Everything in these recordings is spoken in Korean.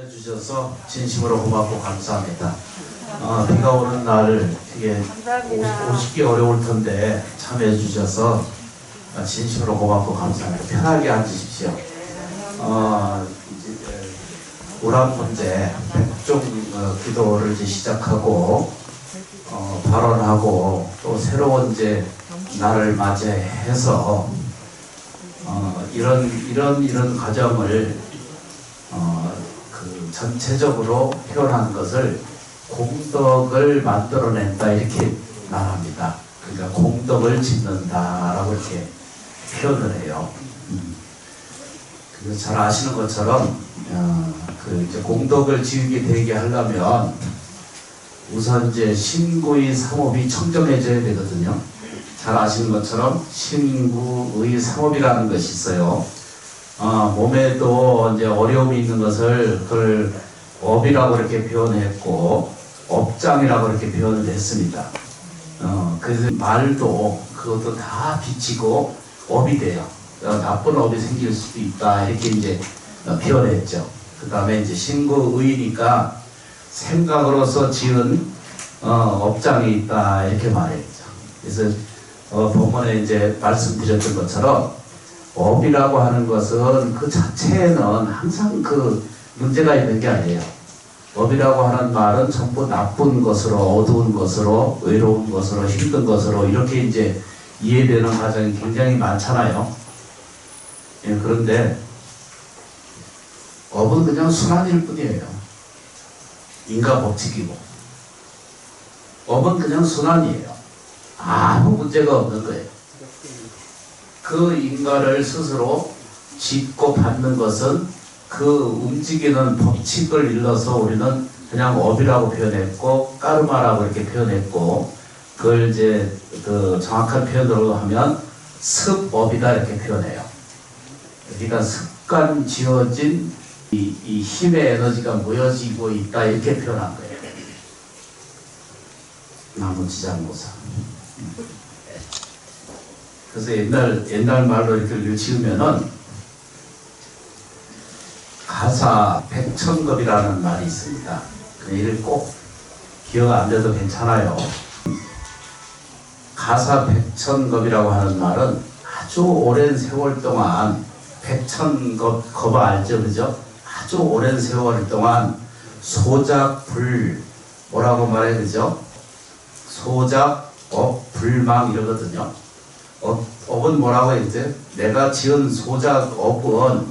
참여해주셔서 진심으로 고맙고 감사합니다. 비가 오는 날 되게 오시기 어려울 텐데 참여해주셔서 진심으로 고맙고 감사합니다. 편하게 앉으십시오. 우란 문제 백종 기도를 이제 시작하고 발언하고 또 새로운 이제 날을 맞이해서 이런 과정을 전체적으로 표현한 것을 공덕을 만들어낸다 이렇게 말합니다. 그러니까 공덕을 짓는다라고 이렇게 표현을 해요. 그래서 잘 아시는 것처럼 이제 공덕을 지으게 되게 하려면 우선 이제 신구의 삼업이 청정해져야 되거든요. 잘 아시는 것처럼 신구의 삼업이라는 것이 있어요. 몸에도 이제 어려움이 있는 것을 그걸 업이라고 이렇게 표현했고 업장이라고 이렇게 표현을 했습니다. 그래서 말도 그것도 다 비치고 업이 돼요. 나쁜 업이 생길 수도 있다 이렇게 이제 표현했죠. 그 다음에 이제 신구의니까 생각으로서 지은 업장이 있다 이렇게 말했죠. 그래서 본문에 이제 말씀드렸던 것처럼 업이라고 하는 것은 그 자체에는 항상 그 문제가 있는 게 아니에요. 업이라고 하는 말은 전부 나쁜 것으로, 어두운 것으로, 외로운 것으로, 힘든 것으로 이렇게 이제 이해되는 과정이 굉장히 많잖아요. 예, 그런데 업은 그냥 순환일 뿐이에요. 인과 법칙이고. 업은 그냥 순환이에요. 아무 문제가 없는 거예요. 그 인과를 스스로 짓고 받는 것은 그 움직이는 법칙을 일러서 우리는 그냥 업이라고 표현했고 까르마라고 이렇게 표현했고 그걸 이제 그 정확한 표현으로 하면 습업이다 이렇게 표현해요. 그러니까 습관 지어진 이 힘의 에너지가 모여지고 있다 이렇게 표현한 거예요. 나무지장모사. 그래서 옛날 말로 이렇게 지으면은 가사 백천겁이라는 말이 있습니다. 그 이를 꼭 기억 안 돼도 괜찮아요. 가사 백천겁이라고 하는 말은 아주 오랜 세월 동안 백천겁 알죠, 그죠? 아주 오랜 세월 동안 소작불 뭐라고 말해, 그죠? 소작, 업, 불망 이러거든요. 업은 뭐라고 했지? 내가 지은 소작, 업은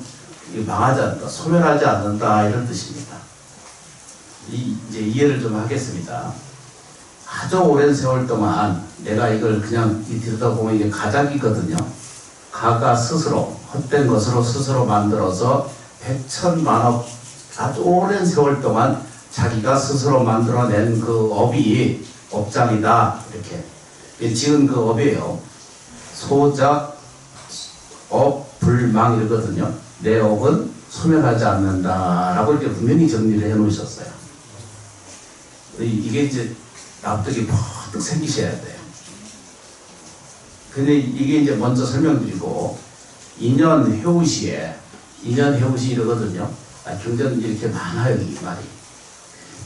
망하지 않는다, 소멸하지 않는다 이런 뜻입니다. 이제 이해를 좀 하겠습니다. 아주 오랜 세월 동안 내가 이걸 그냥 들여다보면 이게 가작이거든요. 가가 스스로 헛된 것으로 스스로 만들어서 백천만억 아주 오랜 세월 동안 자기가 스스로 만들어낸 그 업이 업장이다 이렇게 지은 그 업이에요. 소작, 업, 불망 이러거든요. 내 업은 소멸하지 않는다라고 이렇게 분명히 정리를 해 놓으셨어요. 이게 이제 납득이 퍽 생기셔야 돼요. 근데 이게 이제 먼저 설명드리고 인연 해우시에 인연 해우시 이러거든요. 경전 이렇게 많아요 이 말이.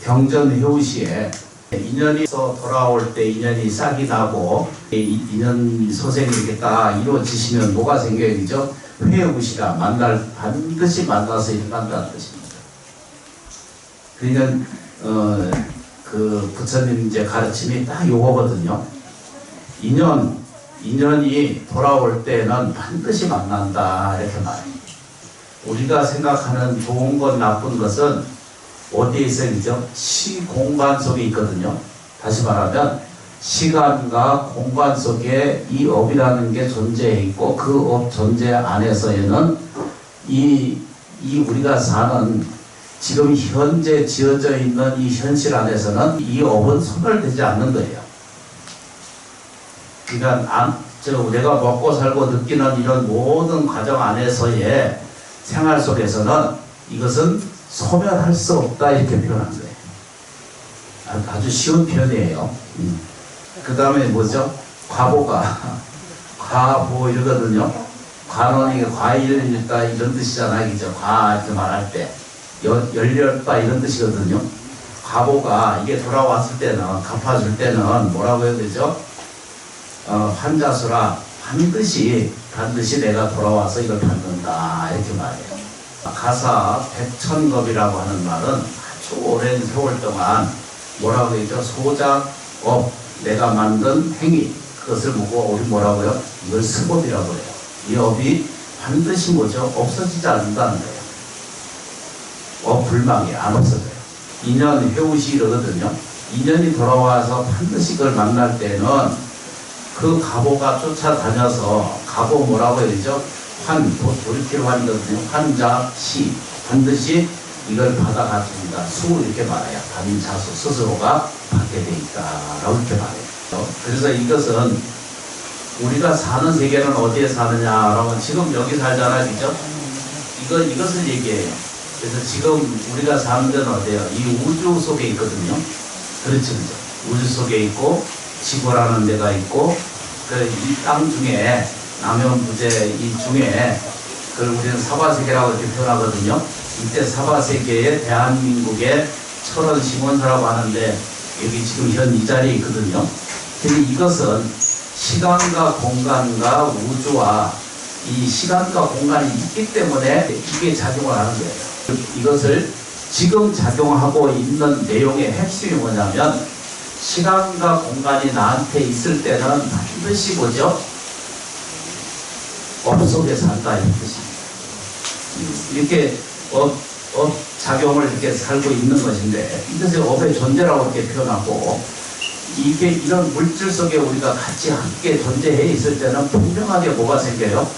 경전 해우시에 인연이서 돌아올 때 인연이 싹이 나고 인연 소생이 이렇게 딱 이루어지시면 뭐가 생겨요, 그죠? 회우시라 반드시 만나서 일어난다는 뜻입니다. 그러니까 그 부처님 이제 가르침이 딱 요거거든요. 인연이 돌아올 때는 반드시 만난다 이렇게 말해요. 우리가 생각하는 좋은 것 나쁜 것은 어디에 있어요, 그죠? 시공간 속에 있거든요. 다시 말하면 시간과 공간 속에 이 업이라는 게 존재해 있고 그 업 존재 안에서에는 이 우리가 사는 지금 현재 지어져 있는 이 현실 안에서는 이 업은 소멸되지 않는 거예요. 그러니까 내가 먹고 살고 느끼는 이런 모든 과정 안에서의 생활 속에서는 이것은 소멸할 수 없다 이렇게 표현한 거예요. 아주 쉬운 표현이에요. 그 다음에 뭐죠? 과보 이러거든요. 관원이 과일을 읽다 이런 뜻이잖아요, 그죠? 이렇게 말할 때 열렸다 이런 뜻이거든요. 가보가 이게 돌아왔을 때는, 갚아줄 때는 뭐라고 해야 되죠? 환자수라 반드시 내가 돌아와서 이걸 받는다 이렇게 말해요. 가사 백천겁이라고 하는 말은 아주 오랜 세월 동안 뭐라고 했죠? 소작업, 내가 만든 행위, 그것을 보고 우리 뭐라고요? 이걸 스법이라고 해요. 이 업이 반드시 뭐죠? 없어지지 않는다는 거예요. 불망이 안 없어져요. 인연 회우시 이러거든요. 인연이 돌아와서 반드시 그걸 만날 때는 그 가보가 쫓아다녀서, 가보 뭐라고 해야 되죠? 돌이키로 환이거든요. 환자시, 반드시 이걸 받아가줍니다. 수 이렇게 말해요. 반자수 스스로가 받게 돼 있다라고 이렇게 말해요. 그래서 이것은 우리가 사는 세계는 어디에 사느냐라고, 지금 여기 살잖아요, 그죠? 이것을 얘기해요. 그래서 지금 우리가 사는 데는 어디예요? 이 우주 속에 있거든요. 그렇죠, 그죠? 우주 속에 있고 지구라는 데가 있고, 이 땅 중에 남연부재 이 중에 그걸 우리는 사바세계라고 이렇게 표현하거든요. 이때 사바세계에 대한민국의 철원 심원사라고 하는데 여기 지금 현 이 자리에 있거든요. 근데 이것은 시간과 공간과 우주와 이 시간과 공간이 있기 때문에 이게 작용을 하는 거예요. 이것을 지금 작용하고 있는 내용의 핵심이 뭐냐면, 시간과 공간이 나한테 있을 때는 반드시 뭐죠? 업 속에 산다 이런 뜻입니다. 이렇게 업 작용을 이렇게 살고 있는 것인데, 이것이 업의 존재라고 이렇게 표현하고, 이게 이런 물질 속에 우리가 같이 함께 존재해 있을 때는 분명하게 뭐가 생겨요?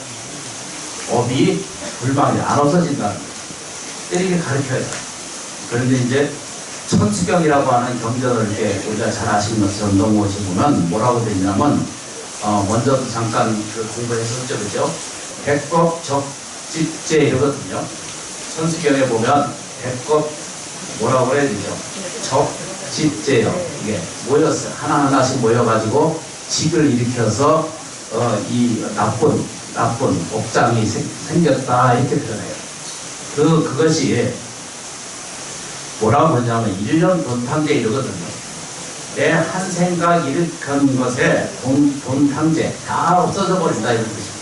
업이 불망이 안 없어진다는 거예요. 이렇게 가르쳐야 돼요. 그런데 이제 천수경이라고 하는 경전을 이렇게 우리가 잘 아시는 것처럼 넘어오시면 뭐라고 되냐면, 먼저도 잠깐 공부했었죠, 그죠? 백겁적집제 이러거든요. 천수경에 보면 백겁 뭐라고 그래야 되죠? 적집제요. 이게 모였어요. 하나하나씩 모여가지고 집을 일으켜서 이 나쁜 옥장이 생겼다 이렇게 표현해요. 그것이 뭐라고 하냐면 일념돈탕제 이러거든요. 내 한 생각 일으킨 것에 돈탕제 다 없어져 버린다 이런 뜻입니다.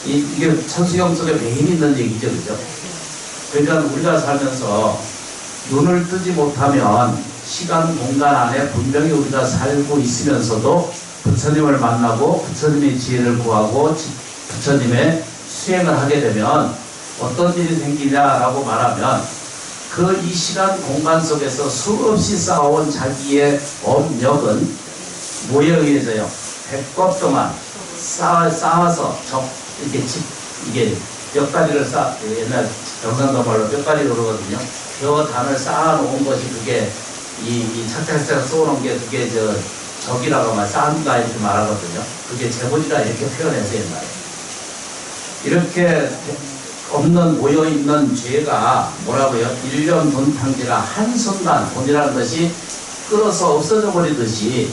이게 천수경 속에 매일 있는 얘기죠, 그죠? 그러니까 우리가 살면서 눈을 뜨지 못하면 시간 공간 안에 분명히 우리가 살고 있으면서도 부처님을 만나고 부처님의 지혜를 구하고 부처님의 수행을 하게 되면 어떤 일이 생기냐라고 말하면, 이 시간 공간 속에서 수없이 쌓아온 자기의 업력은 뭐에 의해서요? 백겁 동안 쌓아서 이게 뼈다리를 옛날 경상도 말로 뼈다리 그러거든요. 뼈 단을 쌓아놓은 것이 그게 이 착착착 쏘는 게 그게 적이라고 쌓은다 이렇게 말하거든요. 그게 재본이라 이렇게 표현해서 옛날에 이렇게 없는 모여있는 죄가 뭐라고요? 일념돈탕제라 한순간, 돈이라는 것이 끌어서 없어져 버리듯이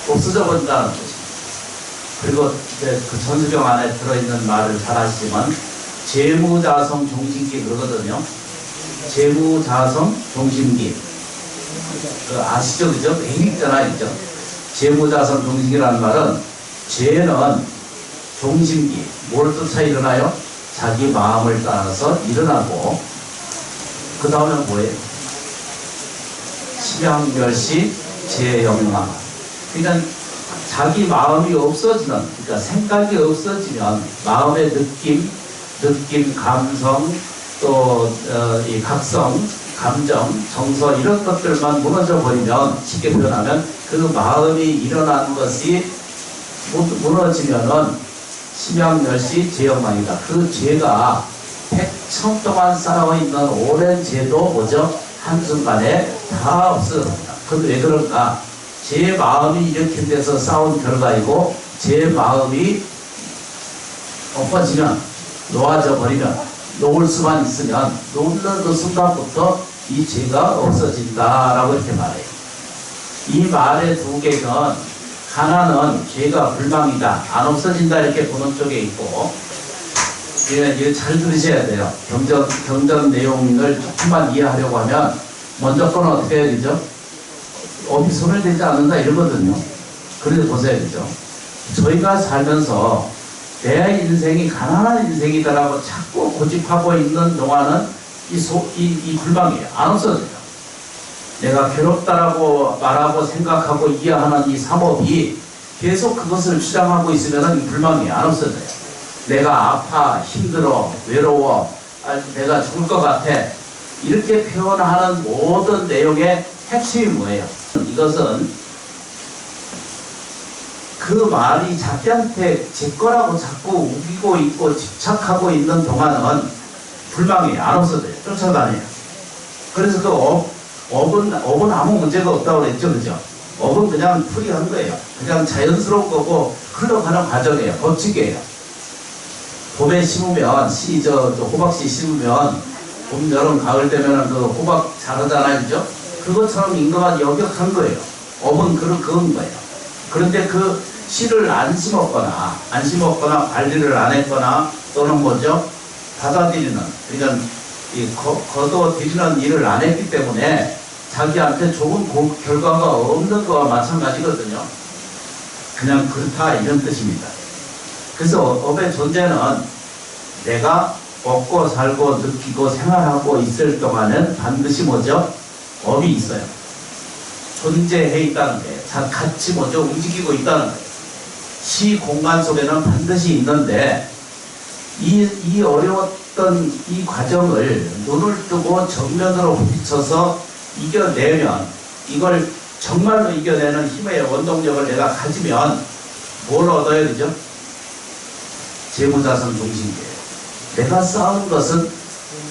없어져 버린다는 것입니다. 그리고 이제 그 천수경 안에 들어있는 말을 잘 아시지만 재무자성 종신기 그러거든요. 재무자성 종신기 아시죠, 그죠? 매일 있잖아요, 그죠? 재무자성 종신기라는 말은, 죄는 종신기 뭘 쫓아 일어나요? 자기 마음을 따라서 일어나고, 그 다음에 뭐예요? 심양멸시 재영망. 그러니까 자기 마음이 없어지는, 그러니까 생각이 없어지면 마음의 느낌, 감성, 또 이 각성, 감정, 정서 이런 것들만 무너져 버리면, 쉽게 표현하면 그 마음이 일어나는 것이 무너지면은 심양멸시 재영망이다. 그 죄가 백천 동안 쌓아있는 오랜 죄도 뭐죠? 한순간에 다 없어집니다. 그런데 왜 그럴까? 제 마음이 일으킨 데서 쌓은 결과이고, 제 마음이 엎어지면, 놓아져 버리면, 놓을 수만 있으면 놓는 그 순간부터 이 죄가 없어진다라고 이렇게 말해요. 이 말의 두 개는, 하나는 죄가 불망이다, 안 없어진다 이렇게 보는 쪽에 있고, 이게 잘 들으셔야 돼요. 경전 내용을 조금만 이해하려고 하면 먼저 거는 어떻게 해야 되죠? 업이 소멸되지 않는다 이러거든요. 그래서 보세요. 그죠? 저희가 살면서 내 인생이 가난한 인생이다라고 자꾸 고집하고 있는 동안은 이 불망이에요. 안 없어져요. 내가 괴롭다라고 말하고 생각하고 이해하는 이 삼업이 계속 그것을 주장하고 있으면 이 불망이 안 없어져요. 내가 아파, 힘들어, 외로워, 내가 죽을 것 같아. 이렇게 표현하는 모든 내용의 핵심이 뭐예요? 이것은 그 말이 자기한테 제 거라고 자꾸 우기고 있고 집착하고 있는 동안은 불망이 안 없어져요. 쫓아다녀요. 그래서 그 업은 아무 문제가 없다고 그랬죠. 그죠? 업은 그냥 풀이한 거예요. 그냥 자연스러운 거고 흘러가는 과정이에요. 법칙이에요. 봄에 심으면 호박씨 심으면 봄, 여름, 가을 되면 그 호박 자라잖아요. 그죠? 그것처럼 인간은 역역한 거예요. 업은 그런 거예요. 그런데 그 씨를 안 심었거나 관리를 안 했거나 또는 뭐죠? 받아들이는, 그러니까 거둬들이는 일을 안 했기 때문에 자기한테 좋은 결과가 없는 거와 마찬가지거든요. 그냥 그렇다 이런 뜻입니다. 그래서 업의 존재는 내가 먹고 살고 느끼고 생활하고 있을 동안은 반드시 뭐죠? 업이 있어요. 존재해 있다는 거예요. 같이 먼저 움직이고 있다는 거예요. 시 공간 속에는 반드시 있는데 이 어려웠던 이 과정을 눈을 뜨고 정면으로 부딪혀서 이겨내면, 이걸 정말로 이겨내는 힘의 원동력을 내가 가지면 뭘 얻어야 되죠? 재무자선 중심이에요. 내가 쌓은 것은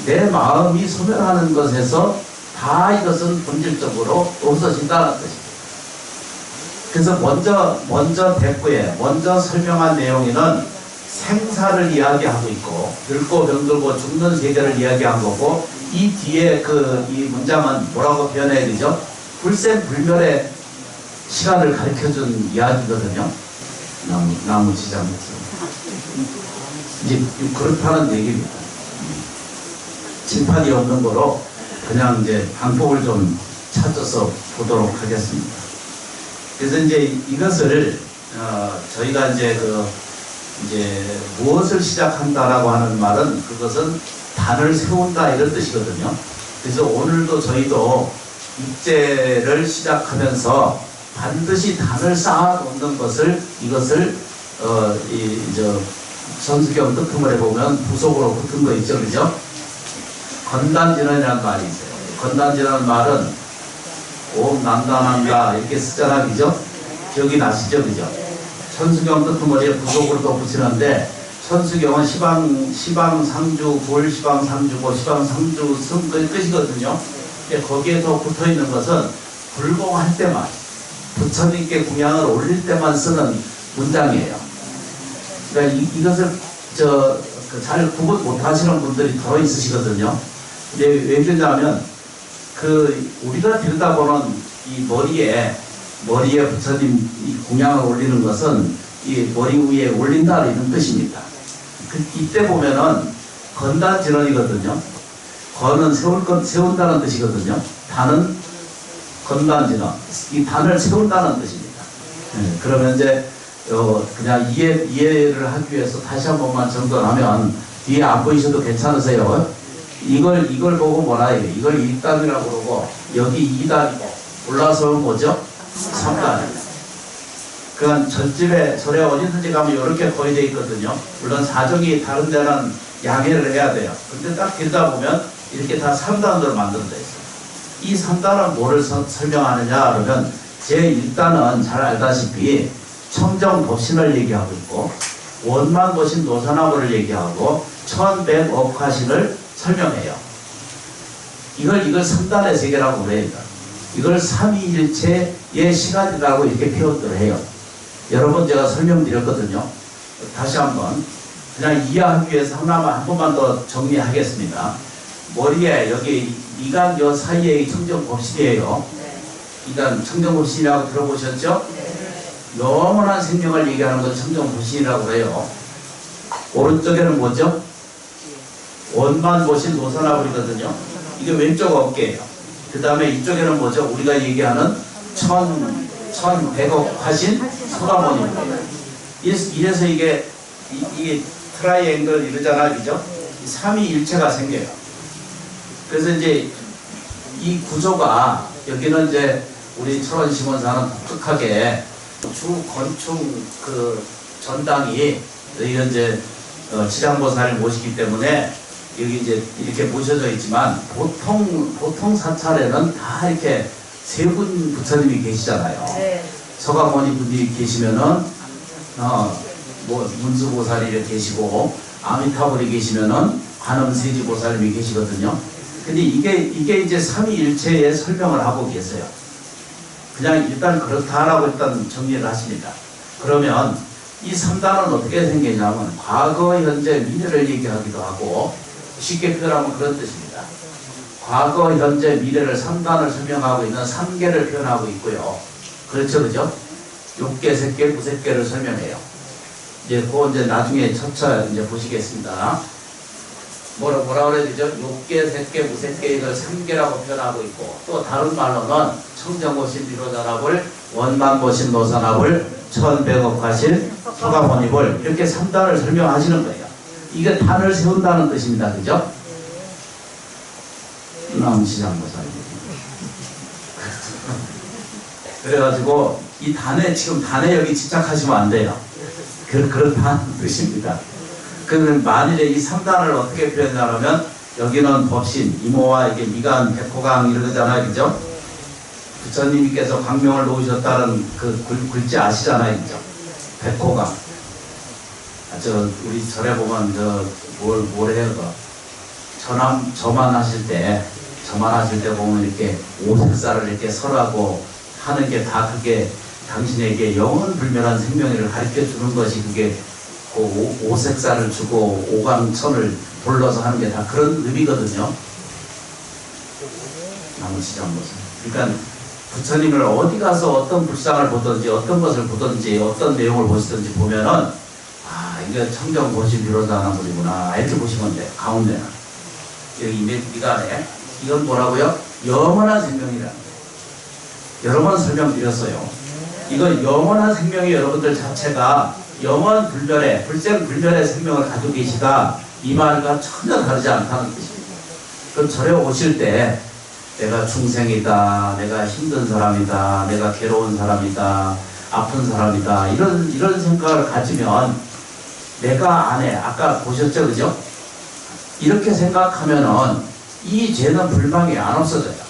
내 마음이 소멸하는 것에서 다 이것은 본질적으로 없어진다는 뜻입니다. 그래서 먼저 대꾸에 먼저 설명한 내용에는 생사를 이야기하고 있고, 늙고 병들고 죽는 세계를 이야기한 거고, 이 뒤에 이 문장은 뭐라고 표현해야 되죠? 불생불멸의 시간을 가르쳐준 이야기거든요. 나무 지장에서. 이제 그렇다는 얘기입니다. 진판이 없는 거로 그냥 이제 방법을 좀 찾아서 보도록 하겠습니다. 그래서 이제 이것을 저희가 이제 무엇을 시작한다라고 하는 말은 그것은 단을 세운다 이런 뜻이거든요. 그래서 오늘도 저희도 입제를 시작하면서 반드시 단을 쌓아 놓는 이것을 선수경 뜻흠을해 보면 부속으로 붙은 거 있죠, 그죠? 건단지는이라는 말이 있어요. 건단지라는 말은 옴난다난다 이렇게 쓰잖아, 그죠? 기억이 나시죠, 그죠? 천수경 뜻흠을에 부속으로 또 붙이는데, 천수경은 시방상주, 골시방상주고 시방상주 승 끝이거든요. 거기에 더 붙어 있는 것은 불공할 때만, 부처님께 공양을 올릴 때만 쓰는 문장이에요. 그러니까 이것을 잘 구분 못 하시는 분들이 더 있으시거든요. 근데 왜 그러냐면, 우리가 들여다보는 이 머리에 부처님 이 공양을 올리는 것은 이 머리 위에 올린다 이런 뜻입니다. 이때 보면은 건단지런이거든요. 건은 세운다는 뜻이거든요. 단은 건단지런, 이 단을 세운다는 뜻입니다. 그러면 이제 그냥 이해를 하기 위해서 다시 한 번만 정돈하면, 뒤에 안 보이셔도 괜찮으세요. 이걸 보고 뭐라 해요? 이걸 1단이라고 그러고, 여기 2단이고, 올라서는 뭐죠? 3단입니다. 그건 절집에, 절에 어디든지 가면 이렇게 거의 되어 있거든요. 물론 사정이 다른 데는 양해를 해야 돼요. 근데 딱 들다 보면 이렇게 다 3단으로 만들어져 있어요. 이 3단은 뭐를 설명하느냐 그러면, 제1단은 잘 알다시피 청정법신을 얘기하고 있고, 원만보신 노선화보를 얘기하고, 천백억화신을 설명해요. 이걸 3단의 세계라고 그래요. 이걸 삼위일체의 시간이라고 이렇게 표현을 해요. 여러 번 제가 설명드렸거든요. 다시 한번 그냥 이해하기 위해서 한 번만 더 정리하겠습니다. 머리에 여기 이간 요 사이에 청정법신이에요. 이간 청정법신이라고 들어보셨죠? 영원한 생명을 얘기하는 건 청정법신이라고 해요. 오른쪽에는 뭐죠? 원만 보신 노선화불이거든요. 이게 왼쪽 어깨예요. 그 다음에 이쪽에는 뭐죠? 우리가 얘기하는 1100억 하신 서가모니불이에요. 이래서 이게 트라이앵글 이러잖아, 그죠? 삼위일체가 생겨요. 그래서 이제 이 구조가 여기는 이제 우리 철원시원사는 독특하게 주 건축 그 전당이 이런 이제 지장보살을 모시기 때문에 여기 이제 이렇게 모셔져 있지만 보통 사찰에는 다 이렇게 세 분 부처님이 계시잖아요. 네. 서가모니 분이 계시면은 뭐 문수보살이 이렇게 계시고 아미타불이 계시면은 관음세지보살님이 계시거든요. 근데 이게 이제 삼위일체의 설명을 하고 계세요. 그냥 일단 그렇다라고 일단 정리를 하십니다. 그러면 이 3단은 어떻게 생겼냐면 과거, 현재, 미래를 얘기하기도 하고 쉽게 표현하면 그런 뜻입니다. 과거, 현재, 미래를 3단을 설명하고 있는 3개를 표현하고 있고요. 그렇죠, 그죠? 6개, 색개, 무색개를 설명해요. 이제 그거 이제 나중에 차차 이제 보시겠습니다. 뭐라 그래야 되죠? 6개, 색개, 무색개 이걸 3개라고 표현하고 있고 또 다른 말로는 청정보신 비로자납을 원만보신 노선합을 1100억 하신 서가모니불 이렇게 3단을 설명하시는 거예요. 이게 단을 세운다는 뜻입니다. 그죠? 남시장보살님. 그래가지고 이 단에 지금 단에 여기 집착하시면 안 돼요. 그렇다는 뜻입니다. 그러면 만일에 이 3단을 어떻게 표현하냐면 여기는 법신, 이모와 이게 미간, 백호강 이러잖아요. 그죠? 부처님께서 광명을 놓으셨다는 그 글자 아시잖아요. 그죠? 백호강. 우리 절에 보면 뭘 해요? 저만 하실 때 보면 이렇게 오색사를 이렇게 설하고 하는 게 다 그게 당신에게 영원불멸한 생명을 가르쳐 주는 것이 그게 그 오색사를 주고 오광천을 불러서 하는 게 다 그런 의미거든요. 나무시장보살. 그러니까 부처님을 어디 가서 어떤 불상을 보든지 어떤 것을 보든지 어떤 내용을 보시든지 보면은 이게 청정보신 비로자나불이구나 이렇게 보시면 돼요. 가운데는 여기 미간에 이건 뭐라고요? 영원한 생명이라는 거예요. 여러 번 설명드렸어요. 이거 영원한 생명이 여러분들 자체가 영원 불멸의 불생 불멸의 생명을 가지고 계시다 이 말과 전혀 다르지 않다는 뜻입니다. 그럼 절에 오실 때 내가 중생이다, 내가 힘든 사람이다, 내가 괴로운 사람이다, 아픈 사람이다 이런 생각을 가지면 내가 안에 아까 보셨죠, 그죠? 이렇게 생각하면은 이 죄는 불망이 안 없어져요.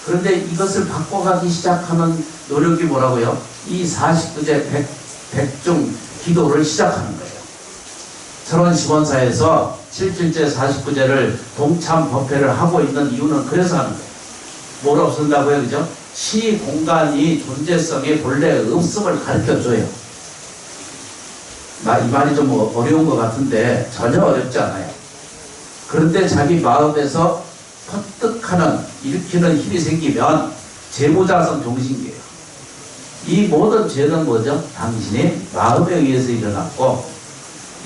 그런데 이것을 바꿔가기 시작하는 노력이 뭐라고요? 이 49제 100중 기도를 시작하는 거예요. 철원시원사에서 77제 49제를 동참 법회를 하고 있는 이유는 그래서 하는 거예요. 뭘 없앤다고요? 그죠? 시 공간이 존재성의 본래 없음을 가르쳐줘요. 이 말이 좀 어려운 것 같은데 전혀 어렵지 않아요. 그런데 자기 마음에서 퍼뜩하는 일으키는 힘이 생기면 재무자성 종신기예요. 이 모든 죄는 뭐죠? 당신이 마음에 의해서 일어났고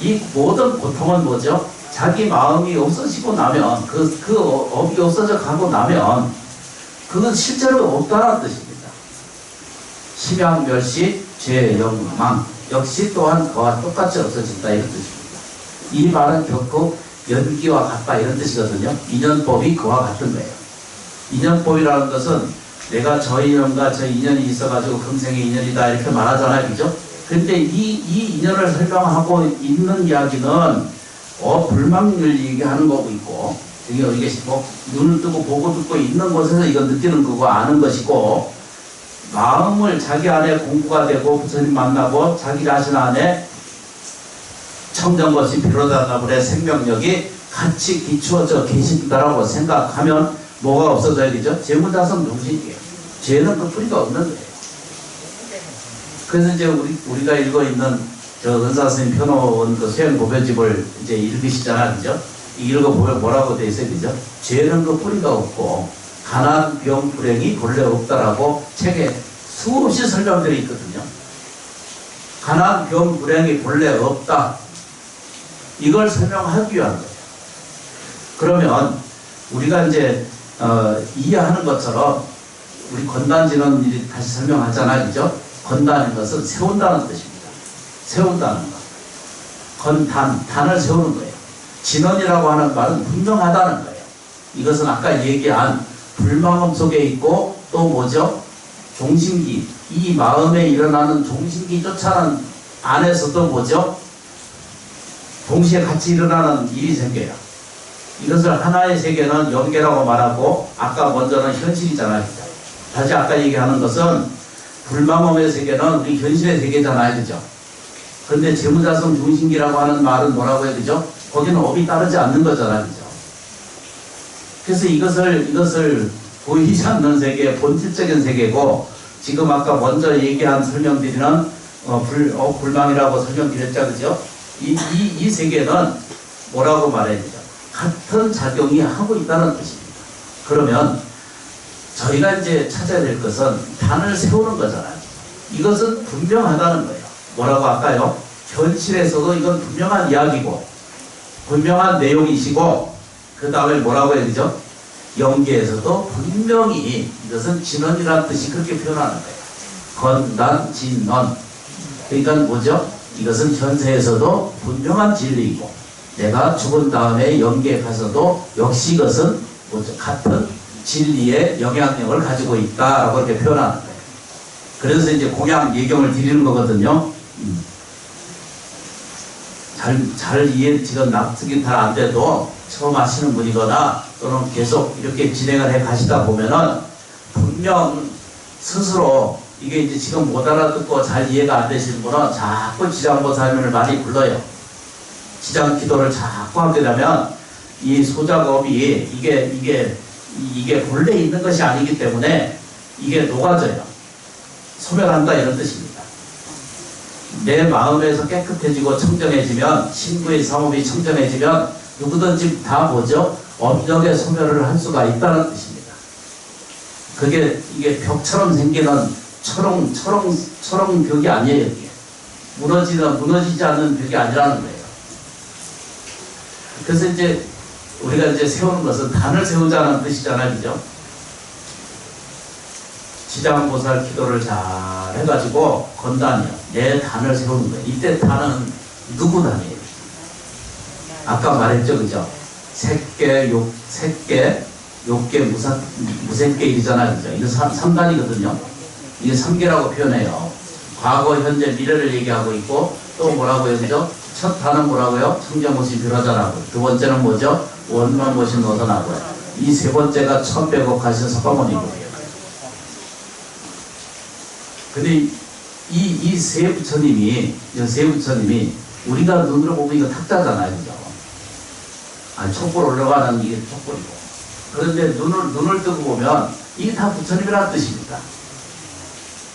이 모든 고통은 뭐죠? 자기 마음이 없어지고 나면 그 업이 없어져 가고 나면 그건 실제로 없다는 뜻입니다. 심양멸시 죄영망 역시 또한 그와 똑같이 없어진다 이런 뜻입니다. 이 말은 결코 연기와 같다 이런 뜻이거든요. 인연법이 그와 같은 거예요. 인연법이라는 것은 내가 저 인연과 저 인연이 있어가지고 금생의 인연이다 이렇게 말하잖아요. 그죠? 근데 이 인연을 설명하고 있는 이야기는 불망을 얘기하는 거고 있고 이게 뭐 눈을 뜨고 보고 듣고 있는 곳에서 이건 느끼는 거고 아는 것이고 마음을 자기 안에 공부가 되고 부처님 만나고 자기 자신 안에 청정것이 비로자나불의 생명력이 같이 기초져 계신다라고 생각하면 뭐가 없어져야 되죠? 재무자성 정신이에요. 죄는 그 뿌리가 없는 거예요. 그래서 이제 우리가 읽고 있는 은사스님 펴놓은 그 수행보배집을 이제 읽으시잖아요. 그죠? 읽어 보면 뭐라고 돼 있어요. 그죠? 죄는 그 뿌리가 없고 가난, 병, 불행이 본래 없다라고 책에 수없이 설명들이 있거든요. 가난, 병, 불행이 본래 없다. 이걸 설명하기 위한 거예요. 그러면 우리가 이제 이해하는 것처럼 우리 건단지는 다시 설명하잖아요. 그죠? 건다는 것은 세운다는 뜻입니다. 세운다는 것. 단을 세우는 거예요. 진언이라고 하는 말은 분명하다는 거예요. 이것은 아까 얘기한 불망음 속에 있고 또 뭐죠? 종신기. 이 마음에 일어나는 종신기 쫓아는 안에서도 뭐죠? 동시에 같이 일어나는 일이 생겨요. 이것을 하나의 세계는 영계라고 말하고 아까 먼저는 현실이잖아요. 다시 아까 얘기하는 것은 불망음의 세계는 우리 현실의 세계잖아요. 그죠? 그런데 재무자성 중심기라고 하는 말은 뭐라고 해요? 그죠? 거기는 업이 따르지 않는 거잖아요. 그죠? 그래서 이것을 보이지 않는 세계, 본질적인 세계고 지금 아까 먼저 얘기한 설명드리는 불망이라고 설명드렸죠. 그죠? 이 세계는 뭐라고 말해야 되죠? 같은 작용이 하고 있다는 뜻입니다. 그러면 저희가 이제 찾아야 될 것은 단을 세우는 거잖아요. 이것은 분명하다는 거예요. 뭐라고 할까요? 현실에서도 이건 분명한 이야기고 분명한 내용이시고 그 다음에 뭐라고 해야 되죠? 영계에서도 분명히 이것은 진언이라는 뜻이 그렇게 표현하는 거예요. 건단, 진언. 그러니까 뭐죠? 이것은 현세에서도 분명한 진리이고 내가 죽은 다음에 영계에 가서도 역시 이것은 뭐죠? 같은 진리의 영향력을 가지고 있다라고 이렇게 표현하는 거예요. 그래서 이제 공양 예경을 드리는 거거든요. 잘 이해, 지금 납득이 잘 안 돼도 처음 하시는 분이거나 또는 계속 이렇게 진행을 해 가시다 보면은 분명 스스로 이게 이제 지금 못 알아듣고 잘 이해가 안 되시는 분은 자꾸 지장보살면을 많이 불러요. 지장 기도를 자꾸 하게 되면 이 소작업이 이게 본래 있는 것이 아니기 때문에 이게 녹아져요. 소멸한다 이런 뜻입니다. 내 마음에서 깨끗해지고 청정해지면 신구의 사업이 청정해지면 누구든지 다 뭐죠? 업력의 소멸을 할 수가 있다는 뜻입니다. 이게 벽처럼 생기는 철옹 벽이 아니에요. 이게. 무너지지 않는 벽이 아니라는 거예요. 그래서 이제 우리가 이제 세우는 것은 단을 세우자는 뜻이잖아요. 그죠? 지장보살 기도를 잘 해가지고 건단이요. 내 단을 세우는 거예요. 이때 단은 누구 단이에요? 아까 말했죠. 그죠? 색계, 욕계, 무색계 일이잖아요. 그죠? 이게 3단이거든요. 이게 3계라고 표현해요. 과거, 현재, 미래를 얘기하고 있고 또 뭐라고 해요? 그죠? 첫 단은 뭐라고요? 청정모신 비로자라고. 두 번째는 뭐죠? 원만모신 노선하고요. 이 세 번째가 1100억 가신 석가모니고요. 근데 이 세 부처님이 우리가 눈으로 보면 이거 탁자잖아요. 그죠? 촛불 올라가는 이게 촛불이고. 그런데 눈을 뜨고 보면 이게 다 부처님이라는 뜻입니다.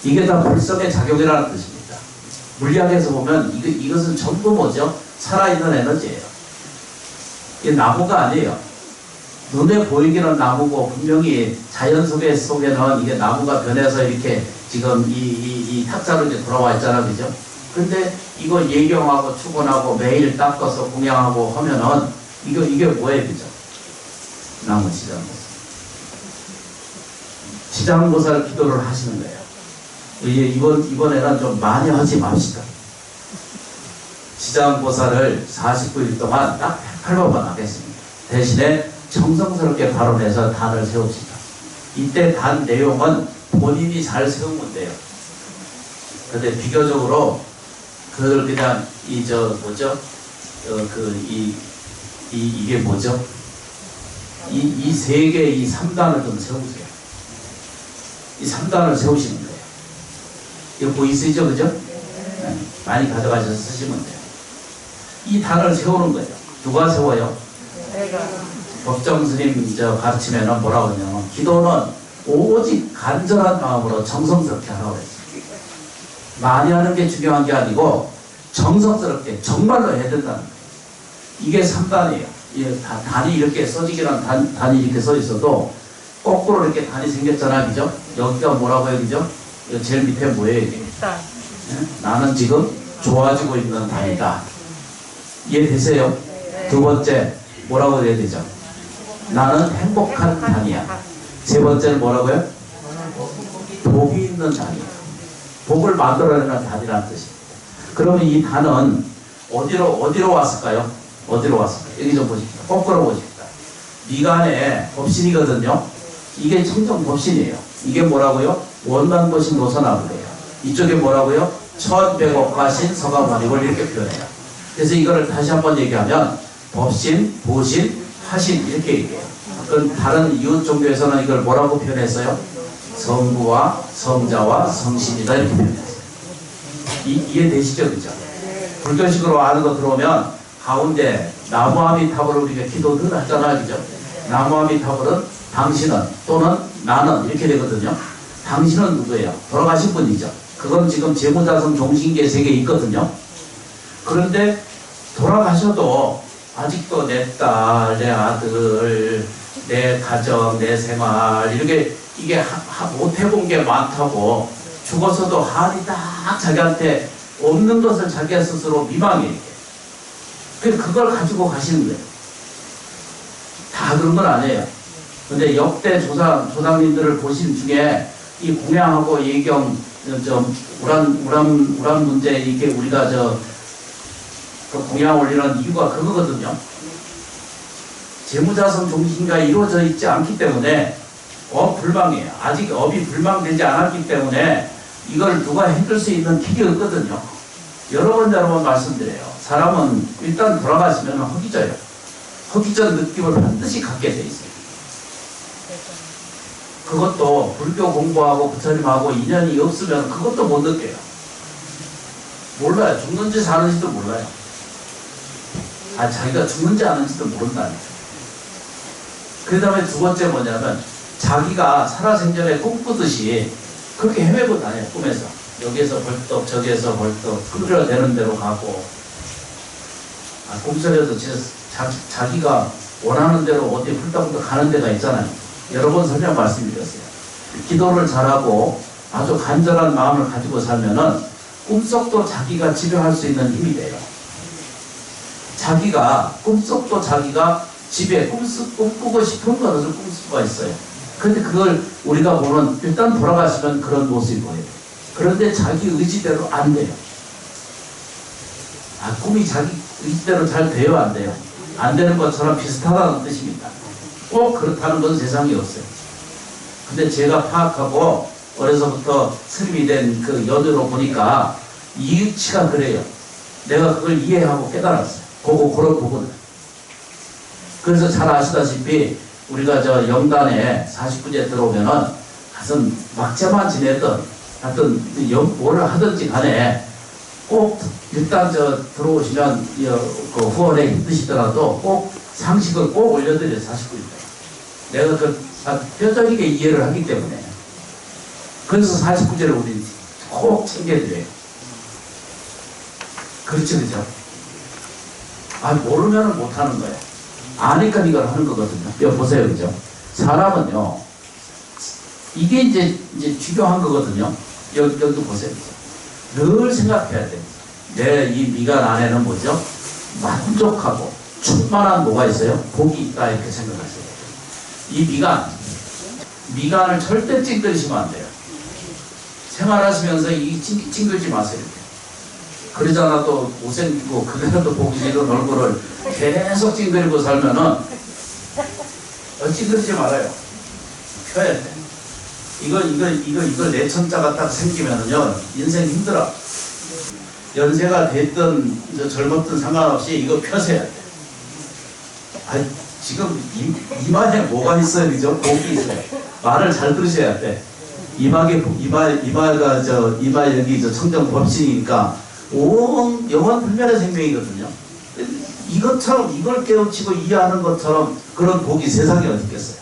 이게 다 불성의 작용이라는 뜻입니다. 물리학에서 보면 이것은 전부 뭐죠? 살아있는 에너지예요. 이게 나무가 아니에요. 눈에 보이기는 나무고 분명히 자연 속에는 이게 나무가 변해서 이렇게 지금 이 탁자로 이제 돌아와 있잖아요. 그죠? 근데 이거 예경하고 축원하고 매일 닦아서 공양하고 하면은 이게 뭐예요? 그죠? 나무 지장보살. 지장보살 기도를 하시는 거예요. 이번에는 좀 많이 하지 맙시다. 지장보살을 49일 동안 딱 108번만 하겠습니다. 대신에 정성스럽게 발언해서 단을 세웁시다. 이때 단 내용은 본인이 잘 세우면 돼요. 근데 비교적으로 그걸 그냥 이게 뭐죠? 이 세 개, 이 3단을 좀 세우세요. 이 3단을 세우시는 거예요. 이거 보이시죠? 그죠? 네. 많이 가져가셔서 쓰시면 돼요. 이 단을 세우는 거예요. 누가 세워요? 법정 스님 가르치면은 뭐라고 하냐면 기도는 오직 간절한 마음으로 정성스럽게 하라고 했어요. 많이 하는 게 중요한 게 아니고 정성스럽게 정말로 해야 된다는 거예요. 이게 3단이에요. 단이 이렇게 써지기란 단이 이렇게 써 있어도 거꾸로 이렇게 단이 생겼잖아요. 그죠? 여기가 뭐라고 해요? 그죠? 제일 밑에 뭐예요? 이게? 네? 나는 지금 좋아지고 있는 단이다. 이해되세요? 두 번째 뭐라고 해야 되죠? 나는 행복한 단이야. 세 번째는 뭐라고요? 복이 있는 단이야. 복을 만들어내는 단이라는 뜻입니다. 그러면 이 단은 어디로 왔을까요? 어디로 왔을까요? 여기 좀 보십시오. 거꾸로 보십시다. 미간에 법신이거든요. 이게 청정 법신이에요. 이게 뭐라고요? 원만법신 노선화구래요. 이쪽에 뭐라고요? 천백업가신 서가모니 이걸 이렇게 표현해요. 그래서 이거를 다시 한번 얘기하면 법신, 보신, 화신 이렇게 얘기해요. 그럼 다른 이웃 종교에서는 이걸 뭐라고 표현했어요? 성부와 성자와 성신이다 이렇게 표현했어요. 이해되시죠? 그죠? 불교식으로 아는 거 들어오면 가운데 나무아미타불을 우리가 기도 늘 하잖아요. 그죠? 나무아미타불은 당신은 또는 나는 이렇게 되거든요. 당신은 누구예요? 돌아가신 분이죠. 그건 지금 재무자성 종신계 세계에 있거든요. 그런데 돌아가셔도 아직도 내 딸, 내 아들, 내 가정, 내 생활 이렇게 이게 못 해본 게 많다고 죽어서도 한이 딱 자기한테 없는 것을 자기 스스로 미망해. 그래서 그걸 가지고 가시는 거예요. 다 그런 건 아니에요. 근데 역대 조상님들을 보신 중에 이 공양하고 예경, 우란 문제, 이게 우리가 그 공양 올리는 이유가 그거거든요. 재무자성 종신가 이루어져 있지 않기 때문에 불망이에요. 아직 업이 불망되지 않았기 때문에 이걸 누가 해줄 수 있는 길이 없거든요. 여러 번 말씀드려요. 사람은 일단 돌아가시면 허기져요. 허기전 느낌을 반드시 갖게 돼 있어요. 그것도 불교 공부하고 부처님하고 인연이 없으면 그것도 못 느껴요. 몰라요. 죽는지 사는지도 몰라요. 자기가 죽는지 아는지도 모른다니까. 그 다음에 두 번째 뭐냐면 자기가 살아생전에 꿈꾸듯이 그렇게 헤매고 다녀요. 꿈에서. 여기에서 벌떡 저기에서 벌떡 끌어내는 대로 가고 꿈속에도 자기가 원하는 대로 어디 훌떡훌떡 가는 데가 있잖아요. 여러 번 설명 말씀드렸어요. 기도를 잘하고 아주 간절한 마음을 가지고 살면은 꿈속도 자기가 지배할 수 있는 힘이 돼요. 꿈속도 자기가 집에 꿈꾸고 싶은 것을 꿈 수가 있어요. 그런데 그걸 우리가 보면 일단 돌아가시면 그런 모습이 보여요. 그런데 자기 의지대로 안 돼요. 꿈이 자기 의지대로 잘 돼요, 안 돼요? 안 되는 것처럼 비슷하다는 뜻입니다. 꼭 그렇다는 건 세상에 없어요. 근데 제가 파악하고 어려서부터 스님이 된 그 연유로 보니까 이유치가 그래요. 내가 그걸 이해하고 깨달았어요. 그런 부분. 그래서 잘 아시다시피 우리가 영단에 49제 들어오면은 가서 막자만 지내든 하여튼 뭐를 하든지 간에 꼭 일단 들어오시면 그 후원에 힘드시더라도 꼭 상식을 꼭 올려드려요. 49제. 내가 뼈저리게 이해를 하기 때문에. 그래서 49제를 우리 꼭 챙겨드려요. 그렇죠, 그죠? 모르면 못하는 거예요. 아니까 이걸 하는 거거든요. 여기 보세요, 그죠? 사람은요, 이게 이제 중요한 거거든요. 여기도 보세요. 늘 생각해야 돼요. 내 이 미간 안에는 뭐죠? 만족하고 충만한 뭐가 있어요? 복이 있다, 이렇게 생각하세요. 이 미간을 절대 찡그리시면 안 돼요. 생활하시면서 이 찡글지 마세요. 그러잖아 또 못생기고 그래도 보기 싫은 얼굴을 계속 찡그리고 살면은 찡그리지 말아요. 펴야 돼. 이걸 내천자가 딱 생기면은요 인생 힘들어. 연세가 됐든 젊었든 상관없이 이거 펴세야 돼. 지금 이마에 뭐가 있어요, 그죠? 복이 있어요. 말을 잘 들으셔야 돼. 이마 여기 청정 법신이니까 온 영원 불멸의 생명이거든요. 이것처럼 이걸 깨우치고 이해하는 것처럼 그런 복이 세상에 어디 있겠어요?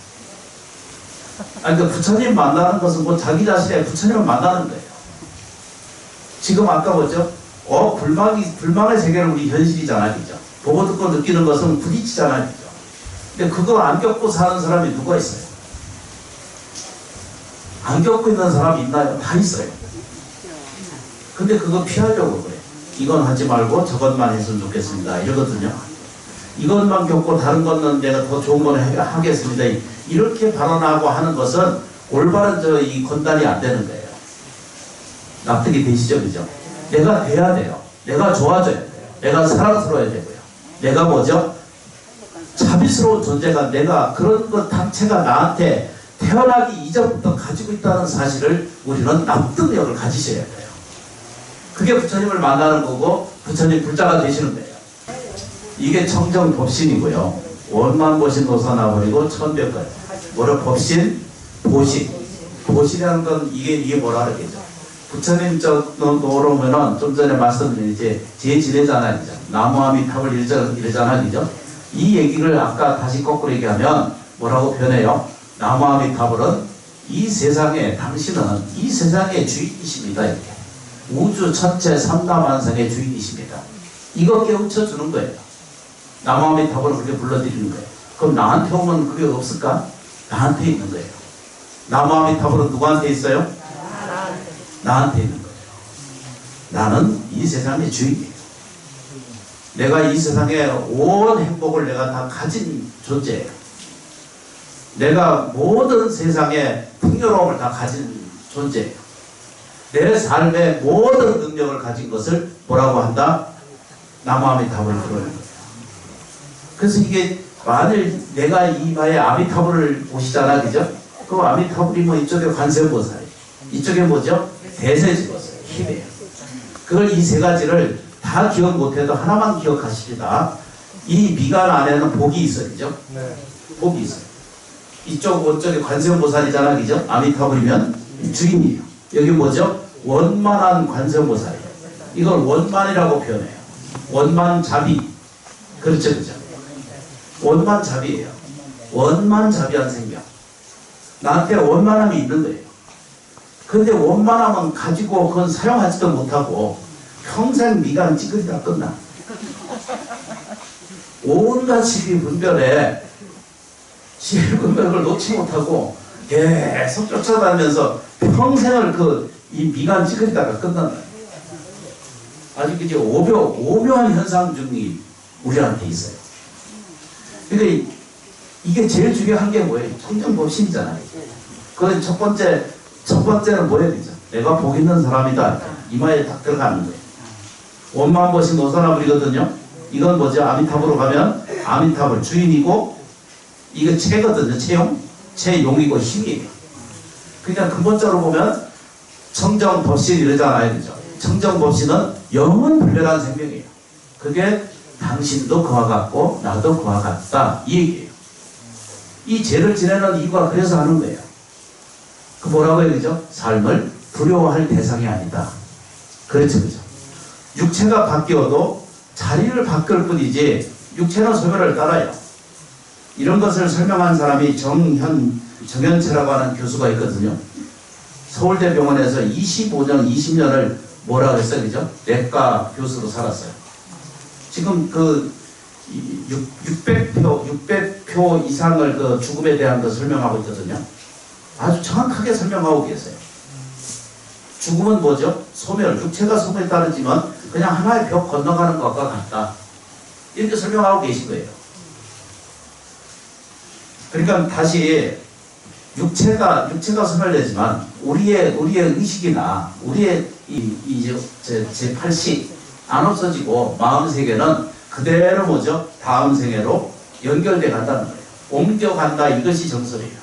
그러니까 부처님 만나는 것은 뭐 자기 자신의 부처님을 만나는 거예요. 지금 아까 뭐죠? 불망의 세계는 우리 현실이잖아요, 그죠? 보고 듣고 느끼는 것은 부딪히잖아요, 그죠? 근데 그거 안 겪고 사는 사람이 누가 있어요? 안 겪고 있는 사람이 있나요? 다 있어요. 근데 그거 피하려고 그래. 이건 하지 말고 저것만 했으면 좋겠습니다. 이러거든요. 이것만 겪고 다른 거는 내가 더 좋은 거는 하겠습니다. 이렇게 발언하고 하는 것은 올바른 이 건달이 안 되는 거예요. 납득이 되시죠? 그죠? 내가 돼야 돼요. 내가 좋아져야 돼요. 내가 사랑스러워야 되고요. 내가 뭐죠? 자비스러운 존재가 내가 그런 것 자체가 나한테 태어나기 이전부터 가지고 있다는 사실을 우리는 납득력을 가지셔야 돼요. 그게 부처님을 만나는 거고 부처님 불자가 되시는 거예요. 이게 청정법신이고요. 원만보신 노사나버리고 천백까지. 뭐를 법신, 보신. 보신이라는 건 이게 뭐라 그러겠죠. 부처님 노로면은 좀 전에 말씀드린 이제 제 지례잖아요. 나무아미탑을 이러잖아요. 그죠? 이 얘기를 아까 다시 거꾸로 얘기하면 뭐라고 표현해요? 나무아미타불은 이 세상에 당신은 이 세상의 주인이십니다. 이렇게. 우주 전체 삼다만상의 주인이십니다. 이거 깨우쳐 주는 거예요. 나무아미타불을 그렇게 불러드리는 거예요. 그럼 나한테 오면 그게 없을까? 나한테 있는 거예요. 나무아미타불은 누구한테 있어요? 나한테 있는 거예요. 나는 이 세상의 주인이에요. 내가 이 세상의 온 행복을 내가 다 가진 존재예요. 내가 모든 세상의 풍요로움을 다 가진 존재예요. 내 삶의 모든 능력을 가진 것을 뭐라고 한다? 나무아미타불을 부르는 거예요. 그래서 이게 만일 내가 이마에 아미타불을 보시잖아, 그죠? 그 아미타불이 뭐 이쪽에 관세음보살이에요. 이쪽에 뭐죠? 대세지보살, 힘이에요. 그걸 이 세 가지를 다 기억 못해도 하나만 기억하십니다. 이 미간 안에는 복이 있어요, 그죠? 네. 복이 있어요. 이쪽 오쪽에 관세음보살이잖아, 그죠? 아미타불이면 주인이에요. 여기 뭐죠? 원만한 관세음보살이에요. 이걸 원만이라고 표현해요. 원만자비. 그렇죠, 그죠? 원만자비예요. 원만자비한 생명. 나한테 원만함이 있는 거예요. 근데 원만함은 가지고 그건 사용하지도 못하고 평생 미간 찌그리다 끝나. 온갖 시비분별에 시비분별을 놓지 못하고 계속 쫓아다니면서 평생을 이 미간 찌그리다가 끝난다. 아주 이제 오묘한 현상 중이 우리한테 있어요. 그러니까 이게 제일 중요한 게 뭐예요? 청정법신이잖아요. 그 첫 번째는 뭐예요? 그죠? 내가 복 있는 사람이다. 이마에 딱 들어가는 거예요. 원만보신 노사나불이거든요. 이건 뭐죠? 아미타불로 가면 아미타불 주인이고 이거 체거든요. 체용이고 힘이에요. 그러니까 근본적으로 보면 청정법신 이러잖아요. 그죠? 청정법신은 영원불멸한 생명이에요. 그게 당신도 그와 같고 나도 그와 같다. 이 얘기예요. 이 죄를 지내는 이유가 그래서 하는 거예요. 그 뭐라고 해야 되죠? 삶을 두려워할 대상이 아니다. 그렇죠, 그죠? 육체가 바뀌어도 자리를 바꿀 뿐이지 육체는 소멸을 따라요. 이런 것을 설명한 사람이 정현채라고 하는 교수가 있거든요. 서울대병원에서 25년, 20년을 뭐라고 했어요, 그죠? 내과 교수로 살았어요. 지금 600표 이상을 죽음에 대한 거 설명하고 있거든요. 아주 정확하게 설명하고 계세요. 죽음은 뭐죠? 소멸, 육체가 소멸에 따르지만 그냥 하나의 벽 건너가는 것과 같다. 이렇게 설명하고 계신 거예요. 그러니까 다시 육체가 소멸되지만 우리의 의식이나 우리의 제 8식 안 없어지고 마음 세계는 그대로 뭐죠? 다음 생애로 연결돼 간다는 거예요. 옮겨간다, 이것이 정설이에요.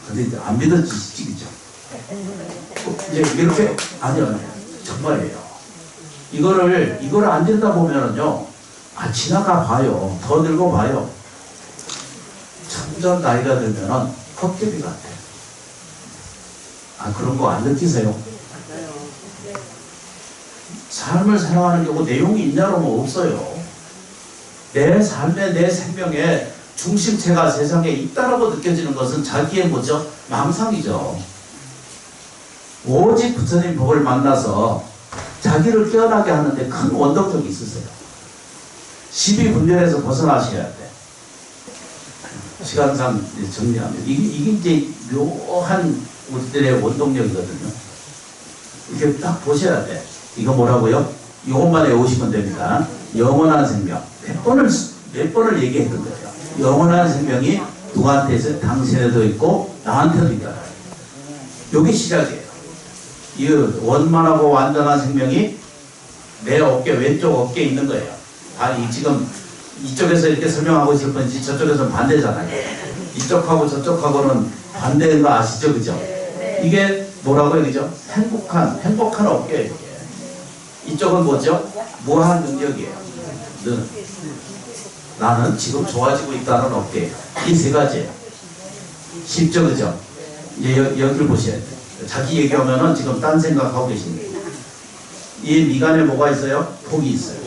근데 이제 안 믿어지시지, 그죠? 이제 이렇게, 아니요. 정말이에요. 이거를 안 들여다보면은요, 지나가 봐요. 더 늙어 봐요. 점점 나이가 들면은 헛개비 같아요. 그런 거 안 느끼세요? 삶을 살아가는 게 뭐 내용이 있냐로 뭐 없어요. 내 삶에, 내 생명에 중심체가 세상에 있다라고 느껴지는 것은 자기의 뭐죠? 망상이죠. 오직 부처님 법을 만나서 자기를 깨어나게 하는데 큰 원동력이 있으세요. 시비분별에서 벗어나셔야 돼. 시간상 정리하면 이게 이제 묘한 우리들의 원동력이거든요. 이렇게 딱 보셔야 돼. 이거 뭐라고요? 이것만 외우시면 됩니다. 영원한 생명. 몇 번을 얘기했던 거예요. 영원한 생명이 누구한테 있어요? 당신에도 있고 나한테도 있다. 이게 시작이에요. 이 원만하고 완전한 생명이 내 어깨, 왼쪽 어깨에 있는 거예요. 아니, 지금 이쪽에서 이렇게 설명하고 있을 뿐이지 저쪽에서는 반대잖아요. 이쪽하고 저쪽하고는 반대인 거 아시죠? 그죠? 이게 뭐라고요? 그죠? 행복한 어깨예요. 이쪽은 뭐죠? 무한 능력이에요. 나는 지금 좋아지고 있다는 어깨예요. 이 세 가지예요. 쉽죠? 그죠? 이제 여기를 보셔야 돼요. 자기 얘기하면은 지금 딴 생각하고 계십니다. 이 미간에 뭐가 있어요? 복이 있어요.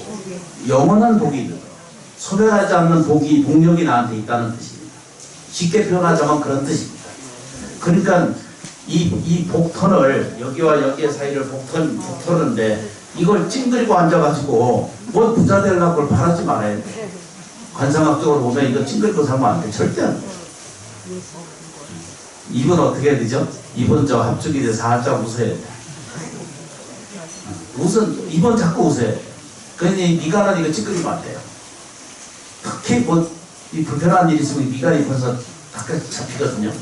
영원한 복이 있는 거예요. 소멸하지 않는 복력이 나한테 있다는 뜻입니다. 쉽게 표현하자면 그런 뜻입니다. 그러니까 이 복턴을, 여기와 여기의 사이를 복터는데 이걸 찡그리고 앉아가지고 뭐 부자 되려고 그걸 바라지 말아야 돼. 관상학적으로 보면 이거 찡그리고 살면 안 돼. 절대 안 돼. 입은 어떻게 해야 되죠? 입은 저 합죽이 돼서 살짝 웃어야 돼. 입은 자꾸 웃어야 돼. 그러니 미간은 이거 찡그리면 안 돼요. 특히 뭐 이 불편한 일이 있으면 미간이 벌써 가까이 잡히거든요.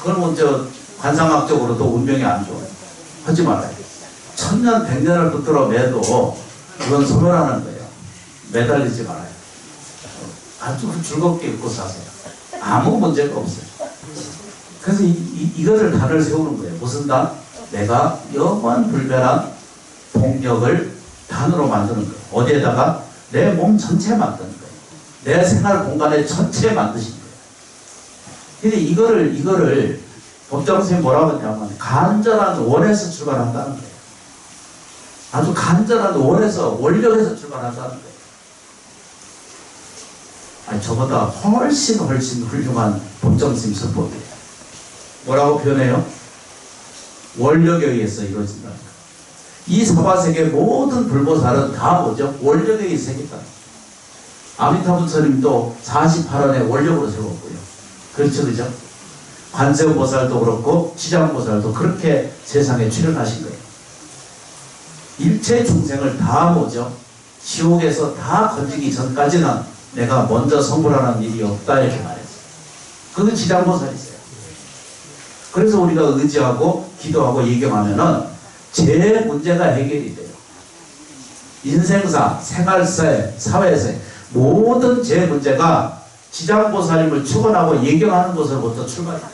그러면 저 관상학적으로도 운명이 안 좋아요. 하지 말아요. 1000년 100년을 붙들어 매도 그건 소멸하는 거예요. 매달리지 말아요. 아주 즐겁게 입고 사세요. 아무 문제가 없어요. 그래서 이거를 단을 세우는 거예요. 무슨 단? 내가 영원 불변한 동력을 단으로 만드는 거예요. 어디에다가? 내 몸 전체에 만드는 거예요. 내 생활 공간에 전체에 만드신 거예요. 근데 이거를 법정선생님이 뭐라고 했냐면 간절한 원에서 출발한다는 거예요. 아주 간절한 원에서, 원력에서 출발한다는 거예요. 아니, 저보다 훨씬 훌륭한 법정선생님 설법이에요. 뭐라고 표현해요? 원력에 의해서 이루어진다. 이 사바세계 모든 불보살은 다 뭐죠? 원력에 의해서 생겼다. 아미타부 스님도 48원의 원력으로 세웠고요. 그렇죠, 그죠? 관세음보살도 그렇고 지장보살도 그렇게 세상에 출현하신 거예요. 일체 중생을 다 뭐죠? 지옥에서 다 건지기 전까지는 내가 먼저 성불하는 일이 없다 이렇게 말했어요. 그건 지장보살이세요. 그래서 우리가 의지하고 기도하고 예경하면은 제 문제가 해결이 돼요. 인생사, 생활사회, 사회사회 모든 제 문제가 지장보살님을 축원하고 예경하는 것으로부터 출발이 돼요.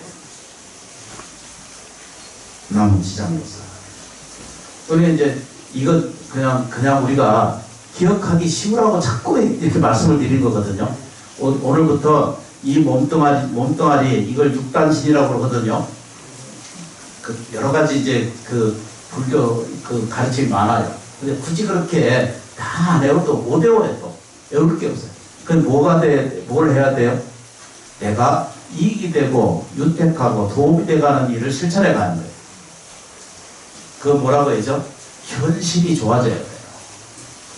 남은 지장보살. 우리 이제 이건 그냥 우리가 기억하기 쉬우라고 자꾸 이렇게 말씀을 드린 거거든요. 오늘부터 이 몸뚱아리 이걸 육단신이라고 그러거든요. 그 여러 가지 이제 그 불교 그 가르침이 많아요. 근데 굳이 그렇게 다 안 외워도 못 외워요. 또 외울 게 없어요. 그럼 뭘 해야 돼요? 내가 이익이 되고 윤택하고 도움이 돼가는 일을 실천해 가는 거예요. 그거 뭐라고 해야죠? 현실이 좋아져야 돼요.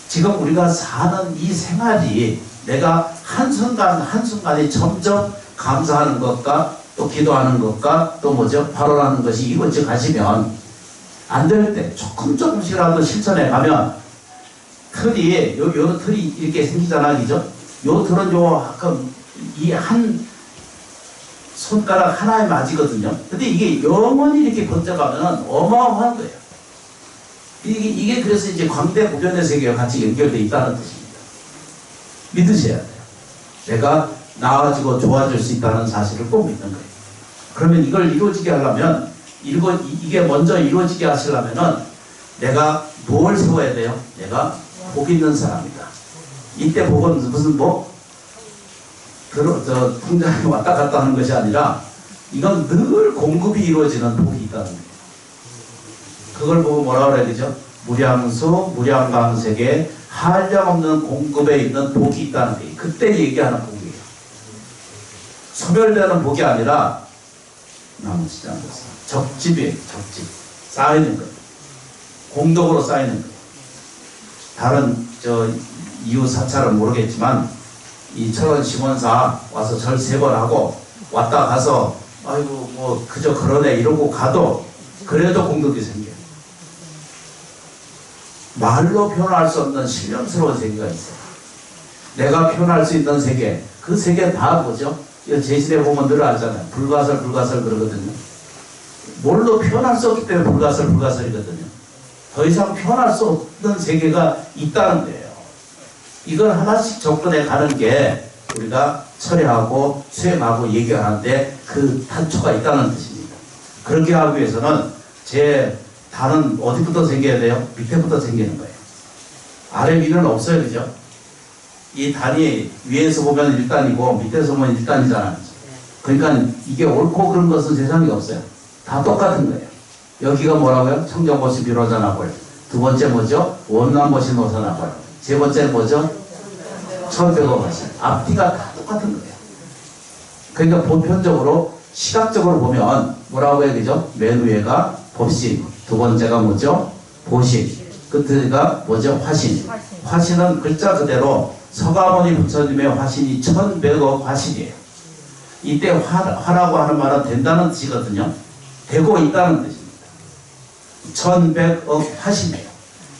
지금 우리가 사는 이 생활이 내가 한순간이 점점 감사하는 것과 또 기도하는 것과 또 뭐죠? 발언하는 것이 이루어져 가시면 안 될 때 조금씩이라도 실천해 가면 틀이, 요 틀이 이렇게 생기잖아, 그죠? 요 틀은 이 한 손가락 하나에 맞이거든요. 근데 이게 영원히 이렇게 번져가면 어마어마한 거예요. 이게 그래서 이제 광대보변의 세계와 같이 연결되어 있다는 뜻입니다. 믿으셔야 돼요. 내가 나아지고 좋아질 수 있다는 사실을 꼭 믿는 거예요. 그러면 이걸 이루어지게 하려면, 이게 먼저 이루어지게 하시려면은 내가 뭘 세워야 돼요? 내가 복 있는 사람이다. 이때 복은 무슨 복? 통장에 왔다 갔다 하는 것이 아니라 이건 늘 공급이 이루어지는 복이 있다는 거예요. 그걸 보고 뭐라 그래야 되죠? 무량수, 무량광세계, 한량없는 공급에 있는 복이 있다는 거예요. 그때 얘기하는 복이에요. 소멸되는 복이 아니라 나머지지 않았어요. 적집이에요. 적집. 쌓이는 거예요. 공덕으로 쌓이는 거예요. 다른 이유 사찰은 모르겠지만 이 철원 시원사 와서 절 3번 하고 왔다 가서 아이고 뭐 그저 그러네 이러고 가도 그래도 공덕이 생겨요. 말로 표현할 수 없는 신령스러운 세계가 있어요. 내가 표현할 수 있는 세계, 그 세계 다 뭐죠? 제시대 보면 늘 알잖아요. 불가설 그러거든요. 뭘로 표현할 수 없기 때문에 불가설이거든요. 더 이상 표현할 수 없는 세계가 있다는 거예요. 이걸 하나씩 접근해 가는 게 우리가 처리하고 수행하고 얘기하는데 그 단초가 있다는 뜻입니다. 그렇게 하기 위해서는 제 단은 어디부터 생겨야 돼요? 밑에부터 생기는 거예요. 아래 위는 없어요. 그죠? 이 단이 위에서 보면 1단이고 밑에서 보면 1단이잖아요. 그러니까 이게 옳고 그런 것은 세상에 없어요. 다 똑같은 거예요. 여기가 뭐라고요? 청정고시 비로자나벌. 두 번째 뭐죠? 원남고시 노사나벌. 세 번째는 뭐죠? 천백어고시. 앞뒤가 다 똑같은 거예요. 그러니까 보편적으로 시각적으로 보면 뭐라고 해야 되죠? 맨 위에가 법신, 두 번째가 뭐죠? 보신, 끝에가 뭐죠? 화신. 화신은 글자 그대로 서가모니 부처님의 화신이 1100억 화신이에요. 이때 화라고 하는 말은 된다는 뜻이거든요. 되고 있다는 뜻입니다. 1100억 화신이에요.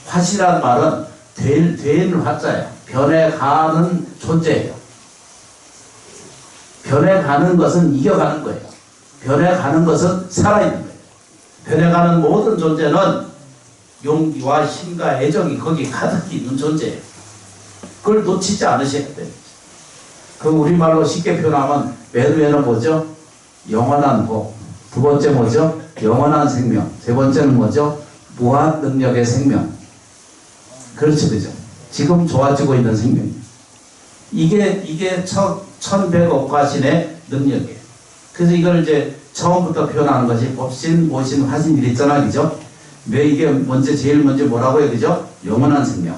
화신이라는 말은 되는 화자예요. 변해가는 존재예요. 변해가는 것은 이겨가는 거예요. 변해가는 것은 살아있는 거예요. 변해가는 모든 존재는 용기와 힘과 애정이 거기 가득 있는 존재예요. 그걸 놓치지 않으셔야 돼요. 그 우리말로 쉽게 표현하면 맨 위에는 뭐죠? 영원한 복. 두 번째 뭐죠? 영원한 생명. 세 번째는 뭐죠? 무한 능력의 생명. 그렇죠, 그죠? 지금 좋아지고 있는 생명. 이게 1100억 화신의 능력이에요. 그래서 이걸 이제 처음부터 표현하는 것이 법신, 모신, 화신 이랬잖아, 그죠? 왜 이게 제일 먼저 뭐라고 해요, 그죠? 영원한 생명.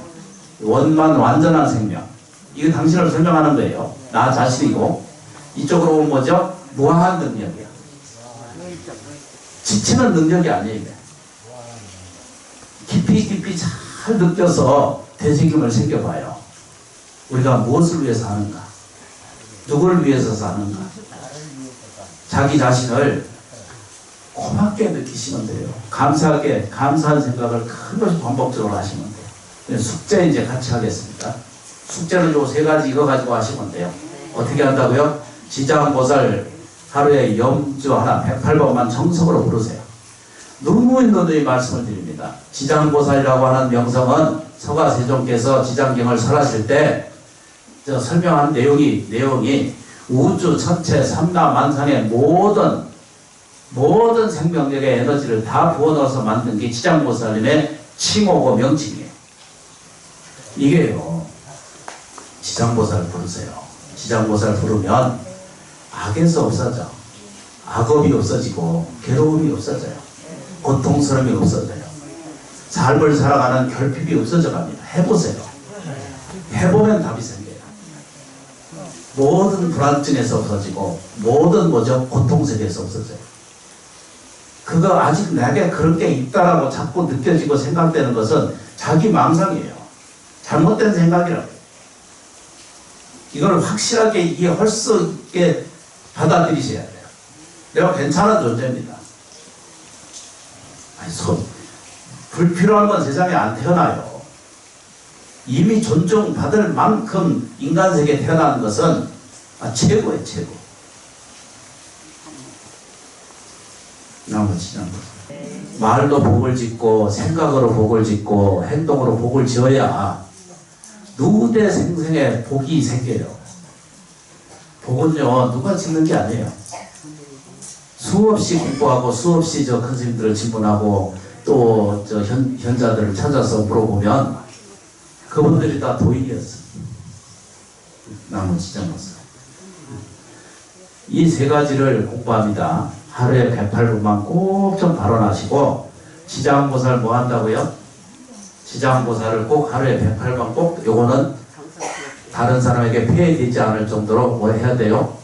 원만 완전한 생명. 이거 당신을 설명하는 거예요. 나 자신이고. 이쪽으로 보면 뭐죠? 무한 능력이야. 지치는 능력이 아니에요. 깊이 잘 느껴서 되새김을 생겨봐요. 우리가 무엇을 위해서 사는가? 누구를 위해서 사는가? 자기 자신을 고맙게 느끼시면 돼요. 감사하게, 감사한 생각을 끊임없이 반복적으로 하시면 돼요. 숙제 이제 같이 하겠습니다. 숙제는 요 세 가지 이거 가지고 하시면 돼요. 어떻게 한다고요? 지장보살 하루에 염주 하나 108번만 정석으로 부르세요. 누구인가의 말씀을 드립니다. 지장보살이라고 하는 명성은 서가세종께서 지장경을 설하실 때 설명한 내용이 우주 전체 삼라만상의 모든 생명력의 에너지를 다 부어넣어서 만든 게 지장보살님의 칭호고 명칭이에요. 이게요. 지장보살 부르세요. 지장보살 부르면 악에서 없어져. 악업이 없어지고 괴로움이 없어져요. 고통스러움이 없어져요. 삶을 살아가는 결핍이 없어져 갑니다. 해보세요. 해보면 답이 생겨요. 모든 불안증에서 없어지고 모든 고통세계에서 없어져요. 그거 아직 내게 그런 게 있다라고 자꾸 느껴지고 생각되는 것은 자기 망상이에요. 잘못된 생각이라고. 이걸 확실하게 이해할 수 있게 받아들이셔야 돼요. 내가 괜찮은 존재입니다. 불필요한 건 세상에 안 태어나요. 이미 존중받을 만큼 인간세계에 태어나는 것은 최고예요, 최고. 나머지 말로 복을 짓고 생각으로 복을 짓고 행동으로 복을 지어야 누구대 생생에 복이 생겨요. 복은요 누가 짓는 게 아니에요. 수없이 공부하고 수없이 큰 스님들을 질문하고 또 현자들을 찾아서 물어보면 그분들이 다 도인이었어요. 나머지 장로사. 이 세 가지를 공부합니다. 하루에 108분만 꼭 좀 발언하시고 지장보살 뭐 한다고요? 지장보살을 꼭 하루에 108번 꼭 요거는 다른 사람에게 폐해되지 않을 정도로 뭐 해야 돼요?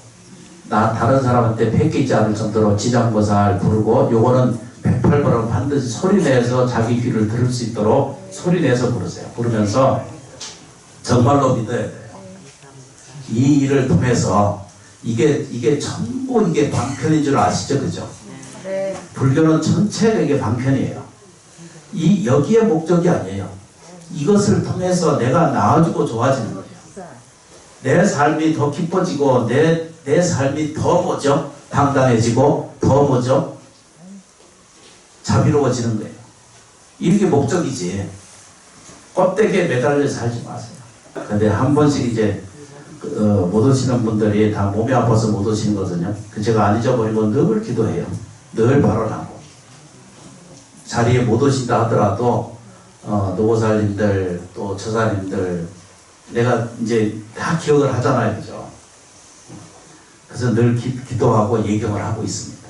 다른 사람한테 폐기지 않을 정도로 지장보살 부르고 요거는 108번을 반드시 소리내서 자기 귀를 들을 수 있도록 소리내서 부르세요. 부르면서 정말로 믿어야 돼요. 이 일을 통해서 이게 전부 이게 방편인 줄 아시죠? 그죠? 네. 불교는 전체가 이게 방편이에요. 여기에 목적이 아니에요. 이것을 통해서 내가 나아지고 좋아지는 거예요. 내 삶이 더 기뻐지고 내 삶이 더 뭐죠? 당당해지고 더 뭐죠? 자비로워지는 거예요. 이게 목적이지. 껍데기에 매달려 살지 마세요. 근데 한 번씩 이제 못 오시는 분들이 다 몸이 아파서 못 오시는 거거든요. 제가 안 잊어버리고 늘 기도해요. 늘 발언하고. 자리에 못 오신다 하더라도 노고살님들 또 처사님들 내가 이제 다 기억을 하잖아요. 그죠? 그래서 늘 기도하고 예경을 하고 있습니다.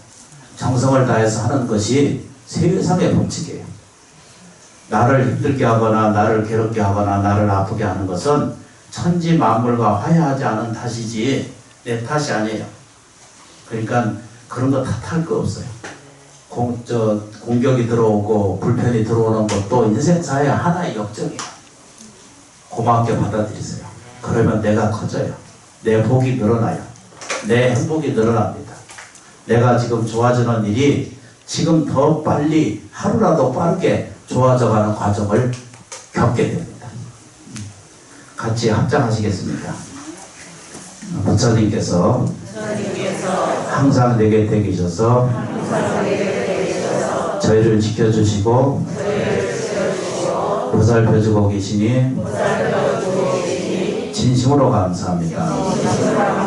정성을 다해서 하는 것이 세상의 법칙이에요. 나를 힘들게 하거나 나를 괴롭게 하거나 나를 아프게 하는 것은 천지 만물과 화해하지 않은 탓이지 내 탓이 아니에요. 그러니까 그런 거 탓할 거 없어요. 공격이 들어오고 불편이 들어오는 것도 인생사의 하나의 역정이에요. 고맙게 받아들이세요. 그러면 내가 커져요. 내 복이 늘어나요. 내 행복이 늘어납니다. 내가 지금 좋아지는 일이 지금 더 빨리 하루라도 빠르게 좋아져가는 과정을 겪게 됩니다. 같이 합장하시겠습니다. 부처님께서 항상 내 곁에 계셔서 저희를 지켜주시고 보살펴주고 계시니 진심으로 감사합니다.